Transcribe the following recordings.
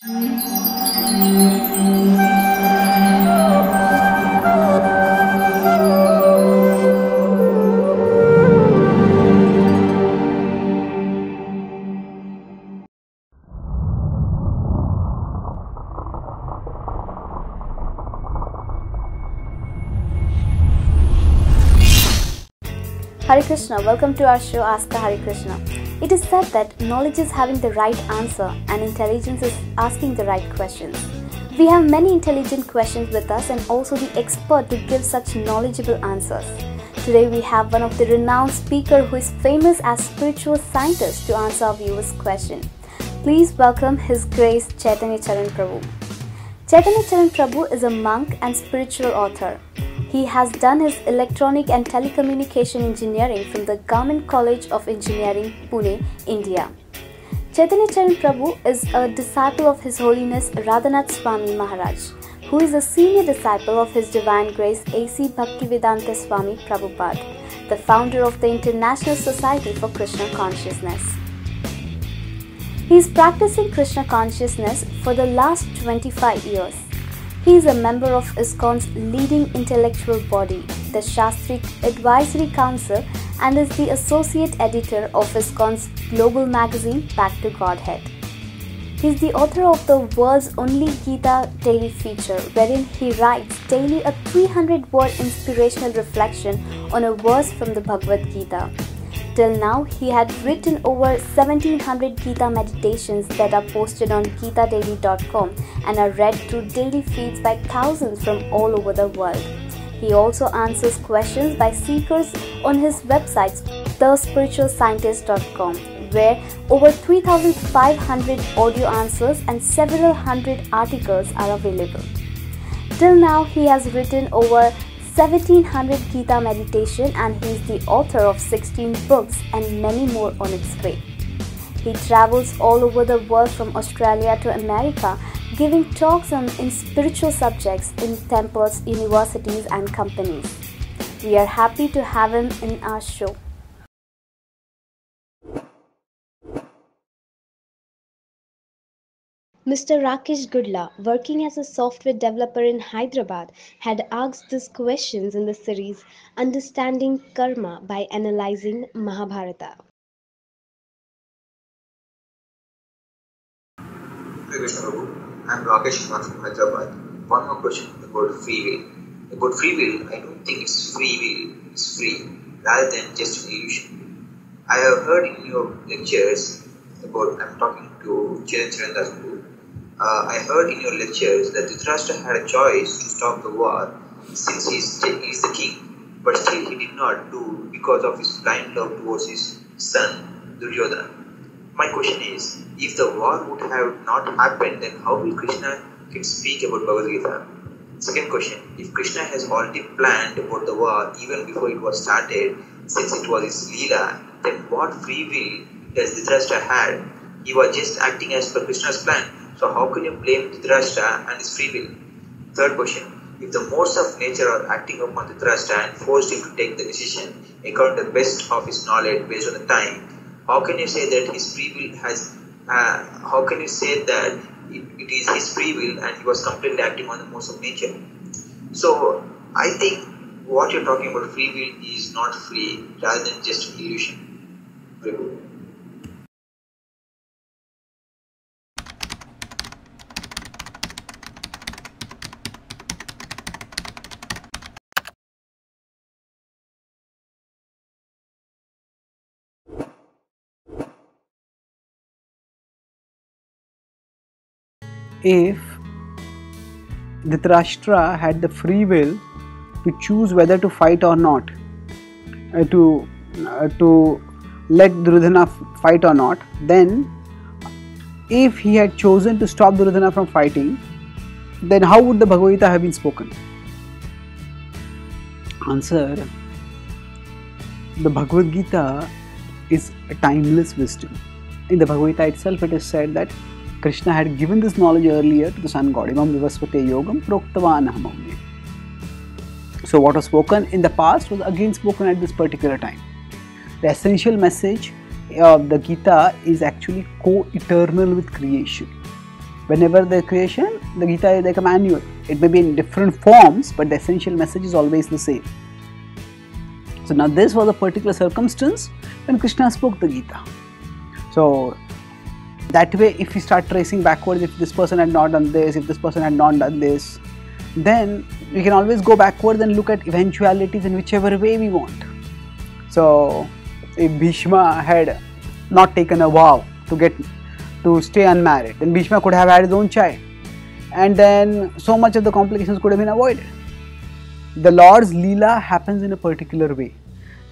Hare Krishna, welcome to our show Ask the Hare Krishna. It is said that knowledge is having the right answer and intelligence is asking the right questions. We have many intelligent questions with us and also the expert to give such knowledgeable answers. Today we have one of the renowned speaker who is famous as spiritual scientist to answer our viewers' question. Please welcome His Grace Chaitanya Charan Prabhu. Chaitanya Charan Prabhu is a monk and spiritual author. He has done his electronic and telecommunication engineering from the Government College of Engineering, Pune, India. Chaitanya Charan Prabhu is a disciple of His Holiness Radhanath Swami Maharaj, who is a senior disciple of His Divine Grace A.C. Bhaktivedanta Swami Prabhupada, the founder of the International Society for Krishna Consciousness. He is practicing Krishna Consciousness for the last 25 years. He is a member of ISKCON's leading intellectual body, the Shastric Advisory Council, and is the associate editor of ISKCON's global magazine Back to Godhead. He is the author of the world's only Gita daily feature, wherein he writes daily a 300-word inspirational reflection on a verse from the Bhagavad Gita. Till now, he had written over 1700 Gita meditations that are posted on GitaDaily.com and are read through daily feeds by thousands from all over the world. He also answers questions by seekers on his website, thespiritualscientist.com, where over 3,500 audio answers and several hundred articles are available. Till now, he has written over 1700 Gita meditation and he is the author of 16 books and many more on its way. He travels all over the world from Australia to America, giving talks in spiritual subjects in temples, universities and companies. We are happy to have him in our show. Mr. Rakesh Gudla, working as a software developer in Hyderabad, had asked these questions in the series Understanding Karma by Analyzing Mahabharata. Hare Krishna Prabhu, I am Rakesh Gudla from Hyderabad. One more question about free will. About free will, I don't think it's free will, it's free, rather than just an illusion. I have heard in your lectures about, I'm talking to Chaitanya Charan Prabhu, I heard in your lectures that Dhritarashtra had a choice to stop the war since he is the king, but still he did not do because of his blind love towards his son Duryodhana. My question is, if the war would have not happened, then how will Krishna can speak about Bhagavad Gita? Second question, if Krishna has already planned about the war even before it was started, since it was his Leela, then what free will does Dhritarashtra had? He was just acting as per Krishna's plan. So how can you blame Dhritarashtra and his free will? Third question, if the modes of nature are acting upon Dhritarashtra and forced him to take the decision according to the best of his knowledge based on the time, how can you say that his free will has? How can you say that it is his free will and he was completely acting on the modes of nature? So I think what you're talking about free will is not free, rather than just an illusion. Very good. If Dhritarashtra had the free will to choose whether to fight or not, to let Duryodhana fight or not, then if he had chosen to stop Duryodhana from fighting, then how would the Bhagavad Gita have been spoken? Answer: the Bhagavad Gita is a timeless wisdom. In the Bhagavad Gita itself, it is said that Krishna had given this knowledge earlier to the sun god. Imam vivasvate yogam proktavanaham avne. So what was spoken in the past was again spoken at this particular time. The essential message of the Gita is actually co-eternal with creation. Whenever the creation, the Gita is like a manual. It may be in different forms, but the essential message is always the same. So now this was a particular circumstance when Krishna spoke the Gita. So that way, if we start tracing backwards, if this person had not done this, if this person had not done this, then we can always go backwards and look at eventualities in whichever way we want. So if Bhishma had not taken a vow to stay unmarried, then Bhishma could have had his own child, and then so much of the complications could have been avoided. The Lord's Leela happens in a particular way.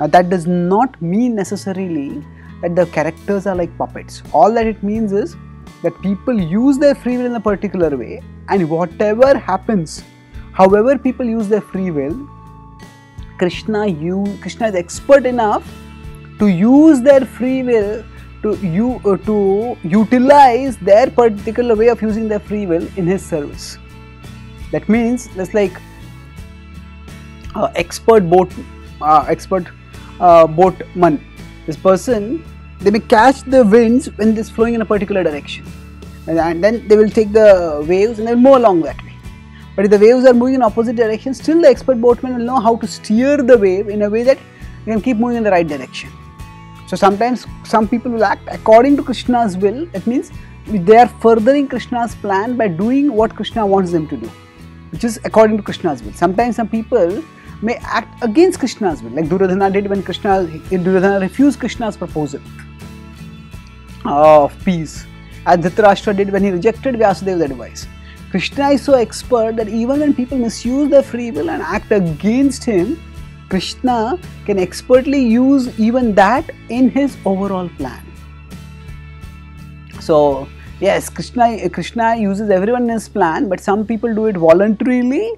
Now that does not mean necessarily that the characters are like puppets. All that it means is that people use their free will in a particular way, and whatever happens, however people use their free will, Krishna is expert enough to use their free will to utilize their particular way of using their free will in His service. That means that's like expert boatman. This person, they may catch the winds when it's flowing in a particular direction, and then they will take the waves and they will move along that way. But if the waves are moving in opposite direction, still the expert boatman will know how to steer the wave in a way that you can keep moving in the right direction. So sometimes some people will act according to Krishna's will. That means they are furthering Krishna's plan by doing what Krishna wants them to do, which is according to Krishna's will. Sometimes some people may act against Krishna's will, like Duryodhana did when Duryodhana refused Krishna's proposal of peace, as Dhritarashtra did when he rejected Vyasadev's advice. Krishna is so expert that even when people misuse their free will and act against him, Krishna can expertly use even that in his overall plan. So yes, Krishna uses everyone in his plan, but some people do it voluntarily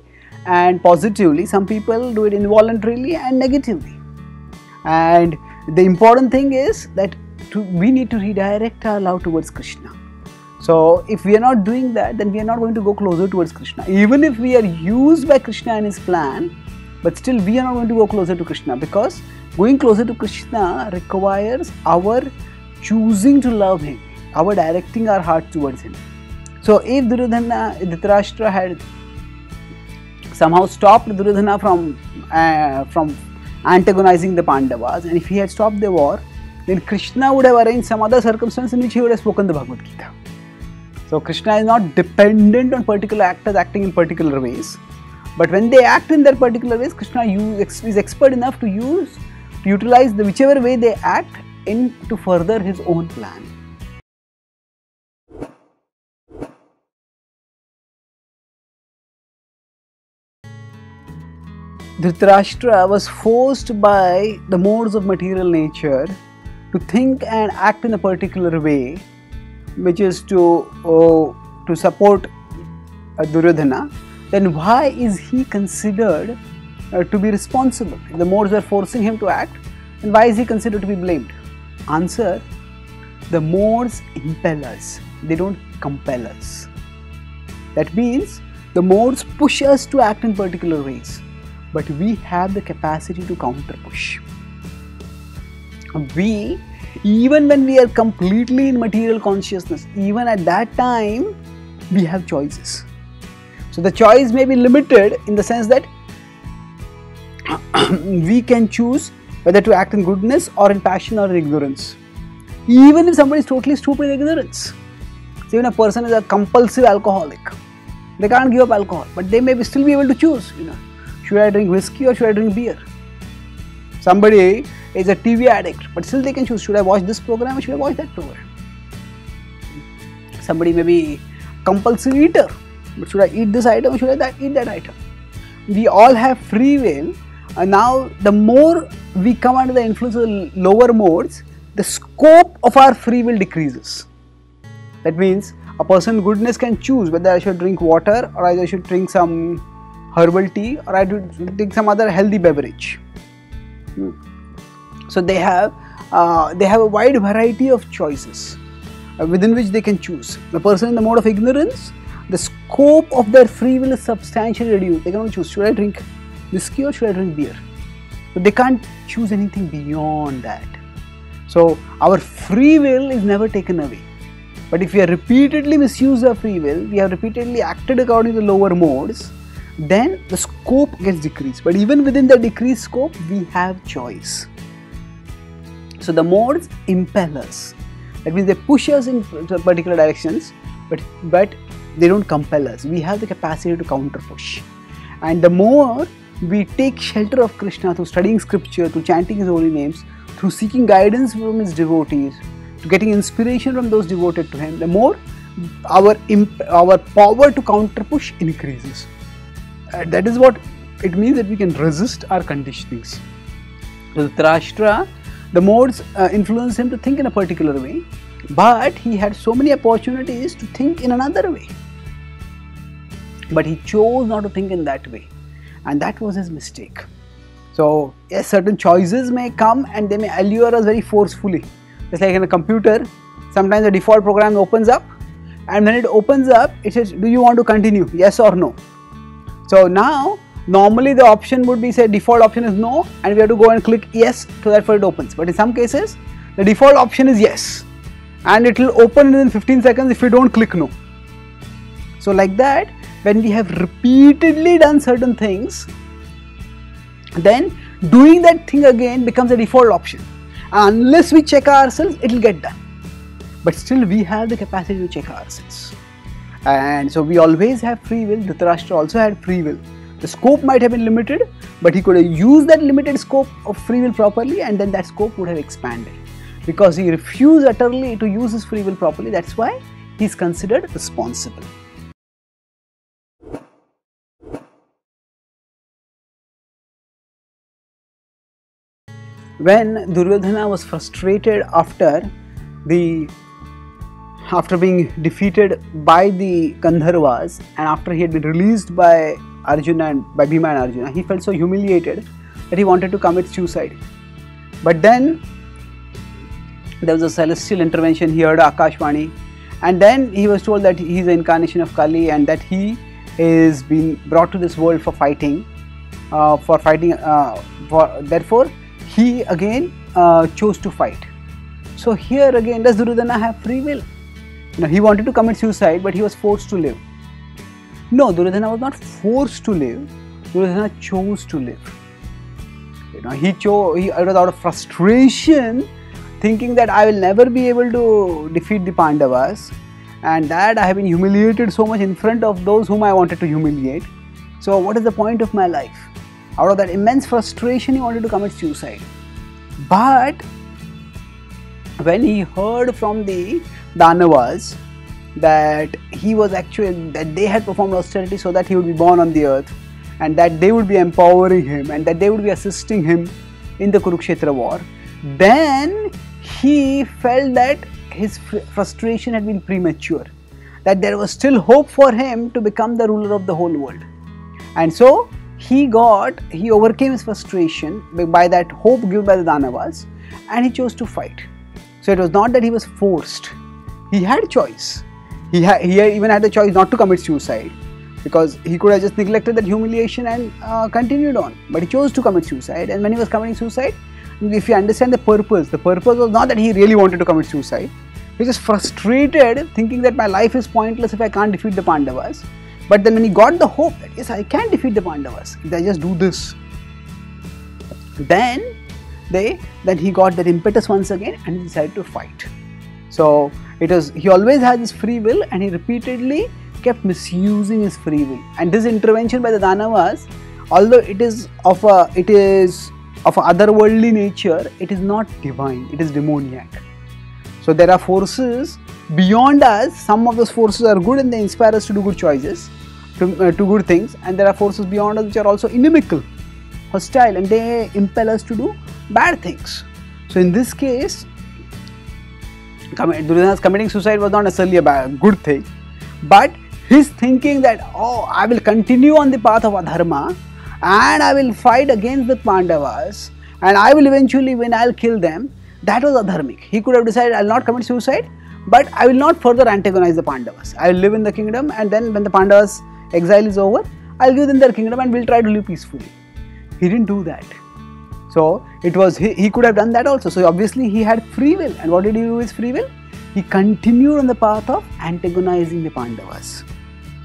and positively, some people do it involuntarily and negatively. And the important thing is that we need to redirect our love towards Krishna. So if we are not doing that, then we are not going to go closer towards Krishna. Even if we are used by Krishna in his plan, but still we are not going to go closer to Krishna, because going closer to Krishna requires our choosing to love him, our directing our heart towards him. So if Dhritarashtra had somehow stopped Duryodhana from antagonizing the Pandavas, and if he had stopped the war, then Krishna would have arranged some other circumstance in which he would have spoken the Bhagavad Gita. So Krishna is not dependent on particular actors acting in particular ways, but when they act in their particular ways, Krishna is expert enough to utilize whichever way they act to further his own plan. Dhritarashtra was forced by the modes of material nature to think and act in a particular way, which is to support Duryodhana. Then why is he considered to be responsible? If the modes are forcing him to act, then why is he considered to be blamed? Answer: the modes impel us, they don't compel us. That means the modes push us to act in particular ways, but we have the capacity to counter push. Even when we are completely in material consciousness, even at that time, we have choices. So the choice may be limited in the sense that we can choose whether to act in goodness or in passion or in ignorance. Even if somebody is totally stupid in ignorance. So even a person is a compulsive alcoholic, they can't give up alcohol, but they may still be able to choose. Should I drink whiskey or should I drink beer? Somebody is a TV addict, but still they can choose, should I watch this program or should I watch that program? Somebody may be compulsive eater, but should I eat this item or should I eat that item? We all have free will, and now the more we come under the influence of the lower modes, the scope of our free will decreases. That means a person goodness can choose whether I should drink water or I should drink some herbal tea or I should drink some other healthy beverage. So they have a wide variety of choices within which they can choose. The person in the mode of ignorance, the scope of their free will is substantially reduced. They cannot choose, should I drink whiskey or should I drink beer? But they can't choose anything beyond that. So our free will is never taken away. But if we have repeatedly misused our free will, we have repeatedly acted according to the lower modes, then the scope gets decreased. But even within the decreased scope, we have choice. So the modes impel us. That means they push us in particular directions, but they don't compel us. We have the capacity to counter push. And the more we take shelter of Krishna through studying scripture, through chanting his holy names, through seeking guidance from his devotees, to getting inspiration from those devoted to him, the more our power to counter push increases. That is what it means, that we can resist our conditionings. So Dhritarashtra, the modes influenced him to think in a particular way, but he had so many opportunities to think in another way. But he chose not to think in that way, and that was his mistake. So yes, certain choices may come and they may allure us very forcefully. Just like in a computer, sometimes the default program opens up, and when it opens up, it says, do you want to continue, yes or no? So now, normally the option would be, say, default option is no, and we have to go and click yes, so therefore it opens. But in some cases, the default option is yes, and it will open within 15 seconds if we don't click no. So like that, when we have repeatedly done certain things, then doing that thing again becomes a default option. Unless we check ourselves, it will get done. But still we have the capacity to check ourselves. And so we always have free will. Dhritarashtra also had free will. The scope might have been limited, but he could have used that limited scope of free will properly, and then that scope would have expanded. Because he refused utterly to use his free will properly, that's why he is considered responsible. When Duryodhana was frustrated after being defeated by the Gandharvas, and after he had been released by Arjuna and by Bhima and Arjuna, he felt so humiliated that he wanted to commit suicide. But then there was a celestial intervention. He heard Akashvani, and then he was told that he is the incarnation of Kali and that he is being brought to this world for fighting. Therefore, he again chose to fight. So here again, does Duryodhana have free will? No, he wanted to commit suicide, but he was forced to live. No, Duryodhana was not forced to live. Duryodhana chose to live. It was out of frustration, thinking that I will never be able to defeat the Pandavas, and that I have been humiliated so much in front of those whom I wanted to humiliate. So what is the point of my life? Out of that immense frustration, he wanted to commit suicide. But when he heard from the Danavas that they had performed austerity so that he would be born on the earth, and that they would be empowering him, and that they would be assisting him in the Kurukshetra war, then he felt that his frustration had been premature, that there was still hope for him to become the ruler of the whole world. And so he overcame his frustration by that hope given by the Danavas, and he chose to fight. So it was not that he was forced. He had choice. He even had the choice not to commit suicide, because he could have just neglected that humiliation and continued on. But he chose to commit suicide, and when he was committing suicide, if you understand the purpose was not that he really wanted to commit suicide. He was just frustrated, thinking that my life is pointless if I can't defeat the Pandavas. But then when he got the hope that yes, I can defeat the Pandavas if I just do this, then he got that impetus once again, and he decided to fight. So he always had this free will, and he repeatedly kept misusing his free will. And this intervention by the Danavas, although it is of a otherworldly nature, it is not divine, it is demoniac. So there are forces beyond us. Some of those forces are good and they inspire us to do good choices, to good things, and there are forces beyond us which are also inimical, hostile, and they impel us to do bad things. So in this case, Duryodhana's committing suicide was not necessarily a good thing, but his thinking that, I will continue on the path of adharma, and I will fight against the Pandavas, and I will eventually win, I will kill them, that was adharmic. He could have decided, I will not commit suicide, but I will not further antagonize the Pandavas. I will live in the kingdom, and then when the Pandavas' exile is over, I will give them their kingdom and we will try to live peacefully. He didn't do that. So he could have done that also. So obviously he had free will, and what did he do with free will? he continued on the path of antagonizing the Pandavas.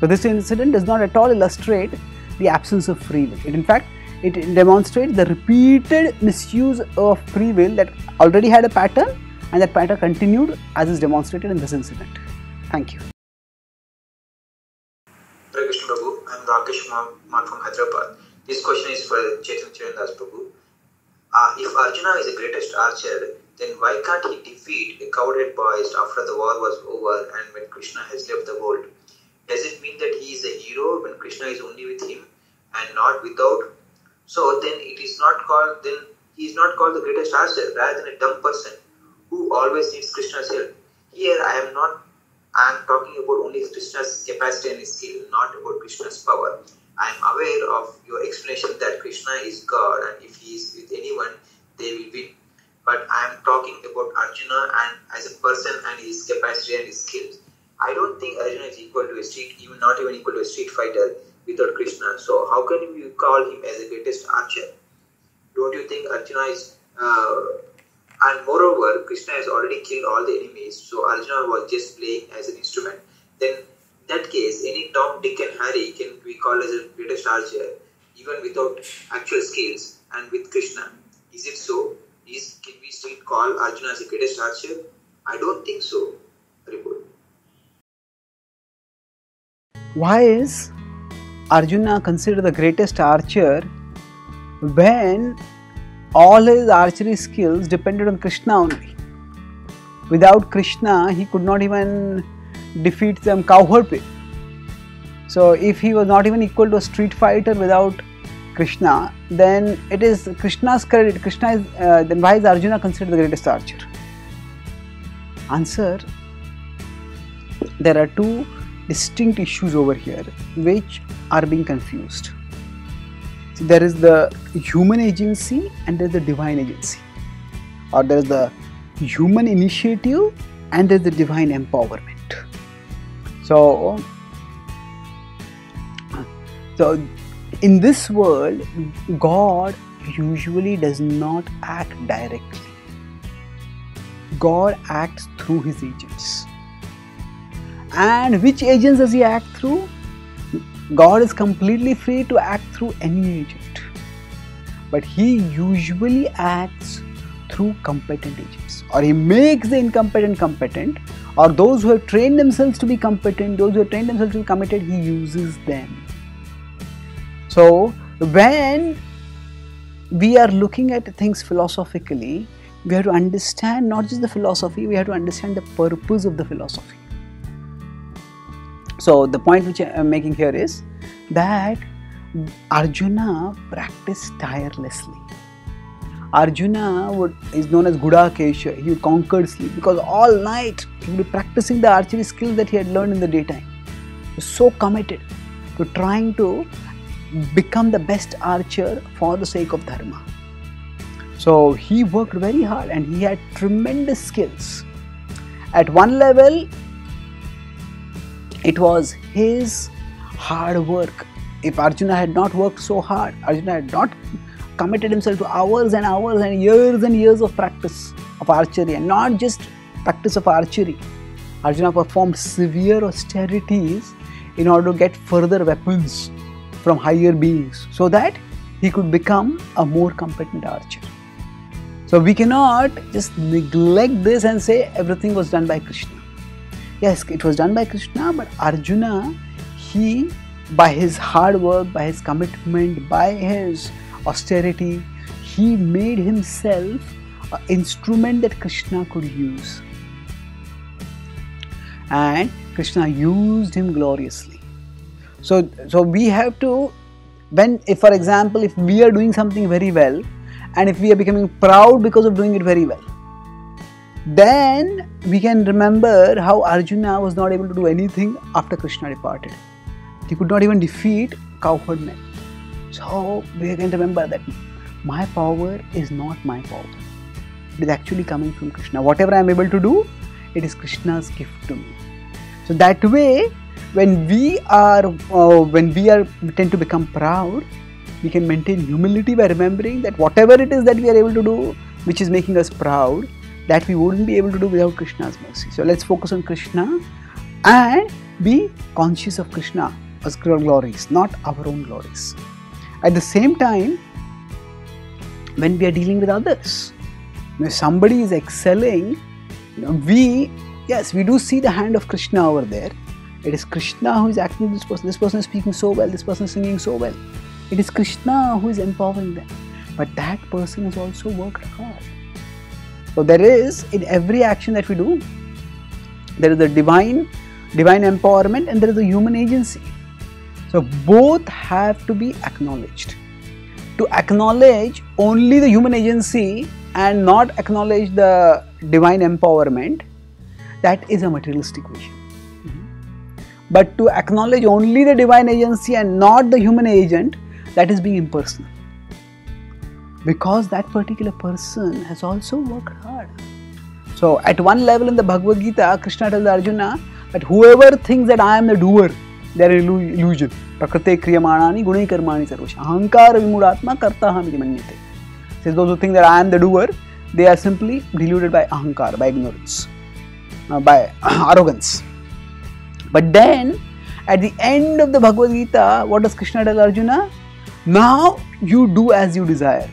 So this incident does not at all illustrate the absence of free will. In fact, it demonstrates the repeated misuse of free will that already had a pattern, and that pattern continued as is demonstrated in this incident. Thank you. Hare Krishna Prabhu, I am Rakesh Kumar from Hyderabad. This question is for Chaitanya Charan Prabhu. If Arjuna is the greatest archer, then why can't he defeat the cowhead boys after the war was over and when Krishna has left the world? Does it mean that he is a hero when Krishna is only with him and not without? So then he is not called the greatest archer, rather than a dumb person who always needs Krishna's help. Here I am talking about only Krishna's capacity and his skill, not about Krishna's power. I am aware of your explanation that Krishna is God and if he is with anyone, they will win. But I am talking about Arjuna and as a person and his capacity and his skills. I don't think Arjuna is equal to not even equal to a street fighter without Krishna. So how can you call him as the greatest archer? Don't you think Arjuna is... and moreover, Krishna has already killed all the enemies, so Arjuna was just playing as an instrument. Then in that case, any Tom, Dick and Harry can be called as the greatest archer, even without actual skills and with Krishna. Is it so? Can we still call Arjuna as the greatest archer? I don't think so. Very good. Why is Arjuna considered the greatest archer when all his archery skills depended on Krishna only? Without Krishna, he could not even defeat some cowherd. So if he was not even equal to a street fighter without Krishna, then it is Krishna's credit. Then why is Arjuna considered the greatest archer? Answer: there are two distinct issues over here which are being confused. So there is the human agency and there is the divine agency, or there is the human initiative and there is the divine empowerment. So in this world, God usually does not act directly. God acts through his agents. And which agents does he act through? God is completely free to act through any agent. But he usually acts through competent agents. Or he makes the incompetent competent, or those who have trained themselves to be competent, those who have trained themselves to be committed, he uses them. So when we are looking at things philosophically, we have to understand not just the philosophy, we have to understand the purpose of the philosophy. So the point which I am making here is that Arjuna practiced tirelessly. Arjuna is known as Gudakesha. He conquered sleep because all night he would be practicing the archery skills that he had learned in the daytime. He was so committed to trying to become the best archer for the sake of dharma. So he worked very hard and he had tremendous skills. At one level, it was his hard work. If Arjuna had not worked so hard, Arjuna had not committed himself to hours and hours and years of practice of archery, and not just practice of archery. Arjuna performed severe austerities in order to get further weapons from higher beings so that he could become a more competent archer. So we cannot just neglect this and say everything was done by Krishna. Yes, it was done by Krishna, but Arjuna, he, by his hard work, by his commitment, by his austerity, he made himself an instrument that Krishna could use. And Krishna used him gloriously. So we have to, for example, if we are doing something very well, and if we are becoming proud because of doing it very well, then we can remember how Arjuna was not able to do anything after Krishna departed. He could not even defeat cowherd men. So we can remember that my power is not my power. It is actually coming from Krishna. Whatever I am able to do, it is Krishna's gift to me. So that way, when we tend to become proud, we can maintain humility by remembering that whatever it is that we are able to do, which is making us proud, that we wouldn't be able to do without Krishna's mercy. So let's focus on Krishna and be conscious of Krishna as glories, not our own glories. At the same time, when we are dealing with others, if somebody is excelling, we do see the hand of Krishna over there. It is Krishna who is acting with this person. This person is speaking so well, this person is singing so well. It is Krishna who is empowering them. But that person has also worked hard. So there is, in every action that we do, there is a divine empowerment and there is a human agency. So both have to be acknowledged. To acknowledge only the human agency and not acknowledge the divine empowerment, that is a materialistic vision. But to acknowledge only the divine agency and not the human agent, that is being impersonal. Because that particular person has also worked hard. So at one level in the Bhagavad Gita, Krishna tells Arjuna that whoever thinks that I am the doer, they are an illusion. Prakrite kriyamanani gunai karmani sarvasha. Ahankara vimudatma kartaham iti manyate. Says those who think that I am the doer, they are simply deluded by ahankara, by ignorance, by arrogance. But then, at the end of the Bhagavad Gita, what does Krishna tell Arjuna? Now you do as you desire.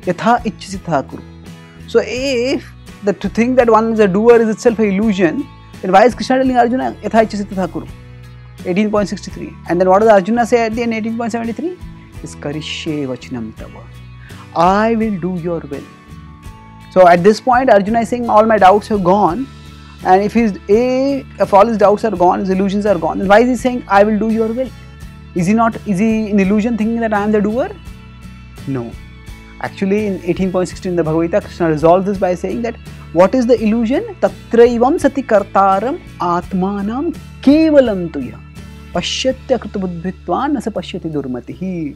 Yatha ichchasitha kuru. So if to think that one is a doer is itself an illusion, then why is Krishna telling Arjuna Yatha ichchasitha kuru? 18.63. And then what does Arjuna say at the end, 18.73? Is Karishye vachanam tava. I will do your will. So at this point, Arjuna is saying all my doubts have gone. And if all his doubts are gone, his illusions are gone, then why is he saying, I will do your will? Is he in illusion thinking that I am the doer? No. Actually, in 18.16 in the Bhagavad Gita, Krishna resolves this by saying that, what is the illusion? Tatraivam sati kartaram atmanam kevalam tuya pashyatya krutabuddhitvan nasa pashyati durmatihi.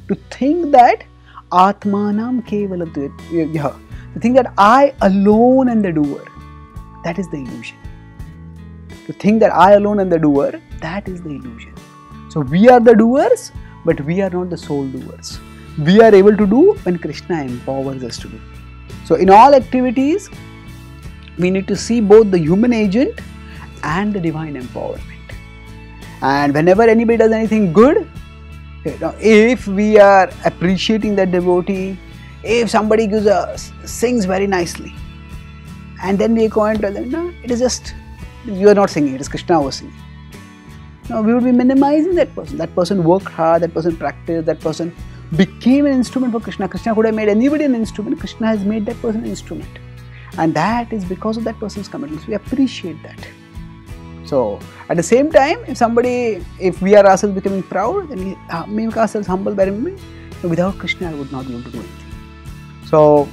To think that atmanam kevalam tuya, to think that I alone am the doer, that is the illusion. To think that I alone am the doer, that is the illusion. So we are the doers, but we are not the sole doers. We are able to do when Krishna empowers us to do. So in all activities, we need to see both the human agent and the divine empowerment. And whenever anybody does anything good, if we are appreciating that devotee, if somebody sings very nicely, and then we go and tell them, no, it is just, you are not singing, it is Krishna who was singing. No, we would be minimizing that person. That person worked hard, that person practiced, that person became an instrument for Krishna. Krishna could have made anybody an instrument. Krishna has made that person an instrument. And that is because of that person's commitment. So we appreciate that. So at the same time, if we are ourselves becoming proud, then we make ourselves humble by remembering, without Krishna I would not be able to do anything. So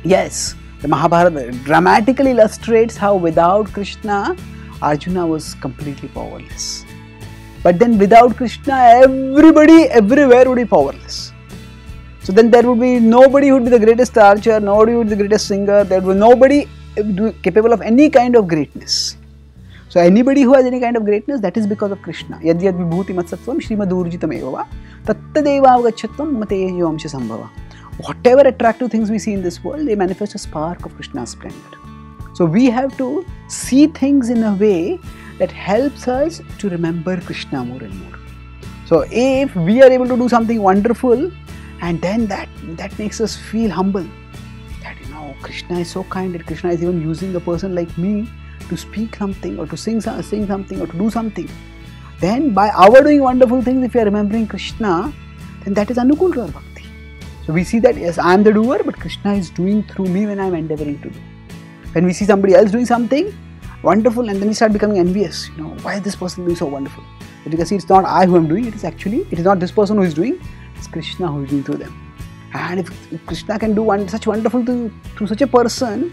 yes, the Mahabharata dramatically illustrates how without Krishna, Arjuna was completely powerless. But then without Krishna, everybody everywhere would be powerless. So then there would be nobody who would be the greatest archer, nobody would be the greatest singer, there would be nobody capable of any kind of greatness. So anybody who has any kind of greatness, that is because of Krishna. Yad yad vibhuti matsattvam shrimadurjitam eva tattadeva avgachatvam mateyo amsha sambhava. Whatever attractive things we see in this world, they manifest a spark of Krishna's splendor. So we have to see things in a way that helps us to remember Krishna more and more. So if we are able to do something wonderful, and then that makes us feel humble, that Krishna is so kind that Krishna is even using a person like me to speak something or to sing something or to do something. Then by our doing wonderful things, if we are remembering Krishna, then that is anukul to our bhakti. So we see that yes, I am the doer, but Krishna is doing through me when I am endeavoring to do. When we see somebody else doing something wonderful, and then we start becoming envious. Why is this person doing so wonderful? But you can see it's not I who am doing it. It is not this person who is doing. It's Krishna who is doing through them. And if Krishna can do such wonderful thing through such a person,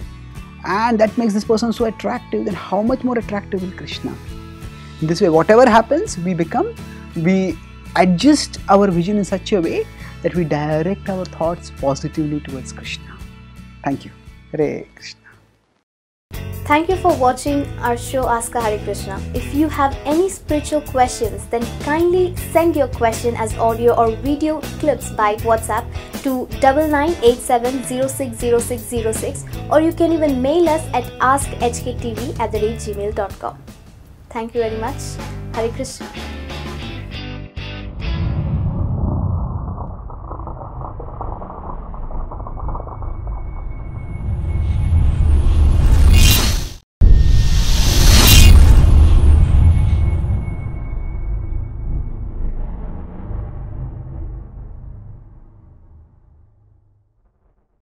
and that makes this person so attractive, then how much more attractive will Krishna be? In this way, whatever happens, we adjust our vision in such a way that we direct our thoughts positively towards Krishna. Thank you. Hare Krishna. Thank you for watching our show Ask Hare Krishna. If you have any spiritual questions, then kindly send your question as audio or video clips by WhatsApp to 9987060606, or you can even mail us at askhktv@gmail.com. Thank you very much. Hare Krishna.